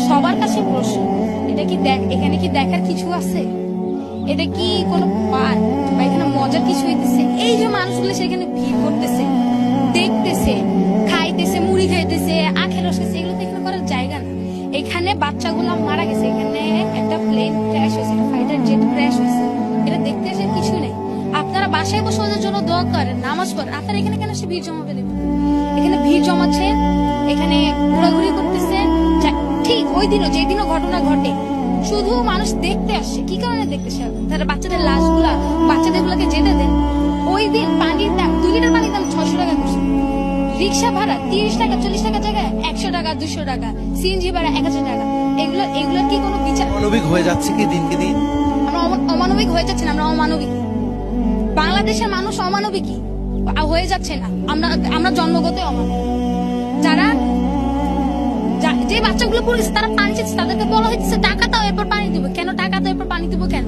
সবার কাছে প্রশ্ন, এটা কি এখানে কি দেখার কিছু আছে? এটা কি কোনো পার্ক বা এখানে মজার কিছু হইতেছে? এই যে মানুষগুলো সেখানে ভিড় করতেছে, দেখতেছে, খাইতেছে, মুড়ি খাইতেছে, আখের রস খাইতেছে, এগুলো তো এখানে করার জায়গা না। এখানে বাচ্চাগুলো মারা গেছে, এখানে একটা প্লেন ক্র্যাশ হয়েছে, ফাইটার জেট ক্র্যাশ হয়েছে, এটা দেখতে আসে কিছু নেই। আপনারা বাসায় বসে ওদের জন্য দোয়া করেন, নামাজ পড়েন, আপনারা এখানে কেন সে ভিড় জমাবেন? এখানে ভিড় জমাচ্ছে, এখানে ঘোরাঘুরি করতেছে। ঠিক ওই দিনও যেদিনও ঘটনা ঘটে শুধু মানুষ দেখতে আসছে। কি কারণে দেখতে আসে? তারা বাচ্চাদের লাশগুলা, বাচ্চাদের গুলাকে যেতে দেন। ওই দিন পানির দাম 2 লিটার পানির দাম 600 টাকা করছে। রিক্সা ভাড়া 30 টাকা 40 টাকা জায়গায় 100 টাকা 200 টাকা, সিএনজি ভাড়া 1000 টাকা। এগুলোর কি কোনো বিচার? মানবিক হয়ে যাচ্ছে কি দিনকে দিন? আমরা অমানবিক হয়ে যাচ্ছে না, আমরা অমানবিক। বাংলাদেশের মানুষ অমানবিকই হয়ে যাচ্ছে না, আমরা জন্মগত অমানবিক। যারা যে বাচ্চাগুলো পড়ে গেছে তারা পানি চেয়েছে, তাদেরকে বলা হচ্ছে টাকা দাও এরপর পানি দিব। কেন টাকা দাও এরপর পানি দিব কেন?